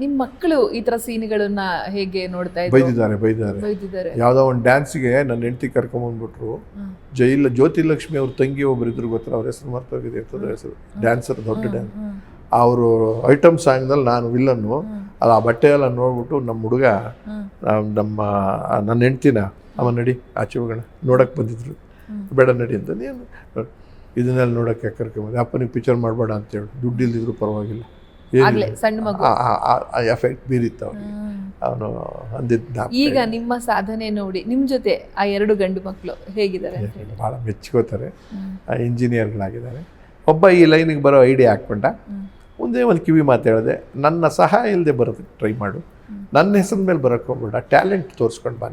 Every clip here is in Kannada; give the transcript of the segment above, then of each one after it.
ನಿಮ್ಮ ಮಕ್ಕಳು ಈ ತರ ಸೀನ್ಗಳನ್ನ ಹೇಗೆ ನೋಡ್ತಾ ಇದ್ರು? ಬೈದಿದ್ದಾರೆ. ಯಾವುದೋ ಒಂದು ಡ್ಯಾನ್ಸಿಗೆ ನನ್ನ ಹೆಂಡತಿ ಕರ್ಕೊಂಬಂದ್ಬಿಟ್ರು. ಜ್ಯೋತಿಲಕ್ಷ್ಮಿ ಅವ್ರ ತಂಗಿ ಒಬ್ರು ಇದ್ರು, ಗೊತ್ತಿಲ್ಲ, ಅವ್ರ ಹೆಸರು ಮರ್ತೋಗಿದೆ, ಹೆಸರು ಡ್ಯಾನ್ಸರ್, ದೊಡ್ಡ ಡ್ಯಾನ್ಸ್. ಅವರು ಐಟಮ್ ಸಾಂಗ್ನಲ್ಲಿ ನಾನು ವಿಲ್ಲನ್ನು. ಅದು ಆ ಬಟ್ಟೆ ಎಲ್ಲ ನೋಡ್ಬಿಟ್ಟು ನಮ್ಮ ಹುಡುಗ ನನ್ನ ಹೆಂಡ್ತಿನ ಅವ ನಡಿ ಆಚೆ ಹೋಗೋಣ ನೋಡಕ್ಕೆ ಬಂದಿದ್ರು. ಬೇಡ ನಡಿ ಅಂತ, ನೀನು ಇದನ್ನೆಲ್ಲ ನೋಡೋಕ್ಕೆ ಕರ್ಕೊಂಬಂದು, ಅಪ್ಪನಿಗೆ ಪಿಕ್ಚರ್ ಮಾಡಬೇಡ ಅಂತೇಳಿ, ದುಡ್ಡು ಇಲ್ದಿದ್ರು ಪರವಾಗಿಲ್ಲ, ಎಫೆಕ್ಟ್ ಬೀರಿತ್ತು ಅವನಿಗೆ. ಅವನು ಅಂದಿದ್ದ. ಈಗ ನಿಮ್ಮ ಸಾಧನೆ ನೋಡಿ ನಿಮ್ಮ ಜೊತೆ ಆ ಎರಡು ಗಂಡು ಮಕ್ಕಳು ಹೇಗಿದ್ದಾರೆ? ಭಾಳ ಮೆಚ್ಕೋತಾರೆ, ಇಂಜಿನಿಯರ್ಗಳಾಗಿದ್ದಾರೆ. ಒಬ್ಬ ಈ ಲೈನಿಗೆ ಬರೋ ಐಡಿಯಾ ಹಾಕ್ಕೊಂಡ. ಒಂದೇ ಒಂದು ಕಿವಿ ಮಾತು ಹೇಳಿದೆ, ನನ್ನ ಸಹಾಯ ಇಲ್ಲದೆ ಬರೋದಕ್ಕೆ ಟ್ರೈ ಮಾಡು, ನನ್ನ ಹೆಸರ ಮೇಲೆ ಬರೋಕ್ಕೆ ಹೋಗ್ಬೇಡ, ಟ್ಯಾಲೆಂಟ್ ತೋರಿಸ್ಕೊಂಡು ಬಾ,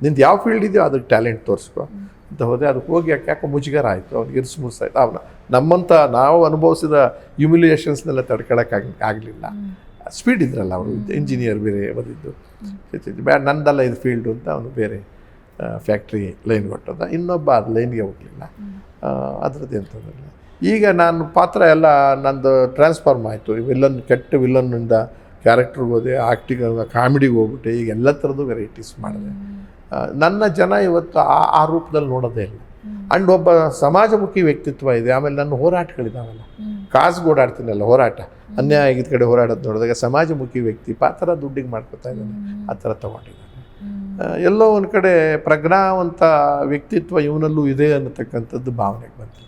ನಿಂದು ಯಾವ ಫೀಲ್ಡ್ ಇದೆಯೋ ಅದಕ್ಕೆ ಟ್ಯಾಲೆಂಟ್ ತೋರಿಸ್ಕೊ ಅಂತ ಹೋದೆ. ಅದಕ್ಕೆ ಹೋಗಿ ಯಾಕೋ ಮುಜುಗರ ಆಯಿತು, ಅವ್ನಿಗೆ ಇರಿಸ್ಮುರ್ಸಾಯ್ತು. ನಮ್ಮಂಥ ನಾವು ಅನುಭವಿಸಿದ ಹ್ಯುಮಿಲಿಯೇಷನ್ಸ್ನೆಲ್ಲ ಆಗಲಿಲ್ಲ. ಸ್ಪೀಡ್ ಇದ್ರಲ್ಲ ಅವರು, ಇಂಜಿನಿಯರ್ ಬೇರೆ ಬಂದಿದ್ದು, ನಂದಲ್ಲ ಇದು ಫೀಲ್ಡು ಅಂತ ಅವನು ಬೇರೆ ಫ್ಯಾಕ್ಟ್ರಿ ಲೈನ್ ಕೊಟ್ಟದ. ಇನ್ನೊಬ್ಬ ಅದು ಲೈನ್ಗೆ ಹೋಗಲಿಲ್ಲ. ಅದರದ್ದು ಎಂಥದ್ದಿಲ್ಲ. ಈಗ ನಾನು ಪಾತ್ರ ಎಲ್ಲ ನಂದು ಟ್ರಾನ್ಸ್ಫಾರ್ಮ್ ಆಯಿತು. ವಿಲ್ಲನ್, ಕೆಟ್ಟ ವಿಲ್ಲನ್ನಿಂದ ಕ್ಯಾರೆಕ್ಟ್ರಿಗೆ ಹೋದೆ, ಆ್ಯಕ್ಟಿಂಗ್, ಕಾಮಿಡಿಗೆ ಹೋಗ್ಬಿಟ್ಟೆ. ಈಗ ಎಲ್ಲ ಥರದ್ದು ವೆರೈಟೀಸ್ ಮಾಡಿದೆ. ನನ್ನ ಜನ ಇವತ್ತು ಆ ರೂಪದಲ್ಲಿ ನೋಡೋದೇ ಇಲ್ಲ. ಆ್ಯಂಡ್ ಒಬ್ಬ ಸಮಾಜಮುಖಿ ವ್ಯಕ್ತಿತ್ವ ಇದೆ. ಆಮೇಲೆ ನನ್ನ ಹೋರಾಟಗಳಿದ್ದಾವಲ್ಲ, ಕಾಸಿಗೆ ಓಡಾಡ್ತೀನಲ್ಲ, ಹೋರಾಟ, ಅನ್ಯಾಯ ಆಗಿದ್ದ ಕಡೆ ಹೋರಾಡೋದು ನೋಡಿದಾಗ ಸಮಾಜಮುಖಿ ವ್ಯಕ್ತಿ ಪಾತ್ರ ದುಡ್ಡಿಗೆ ಮಾಡ್ಕೊತಾ ಇದ್ದಾನೆ, ಆ ಥರ ತೊಗೊಂಡಿದ್ದಾನೆ. ಎಲ್ಲೋ ಒಂದು ಕಡೆ ಪ್ರಜ್ಞಾವಂತ ವ್ಯಕ್ತಿತ್ವ ಇವನಲ್ಲೂ ಇದೆ ಅನ್ನತಕ್ಕಂಥದ್ದು ಭಾವನೆಗೆ ಬಂತು.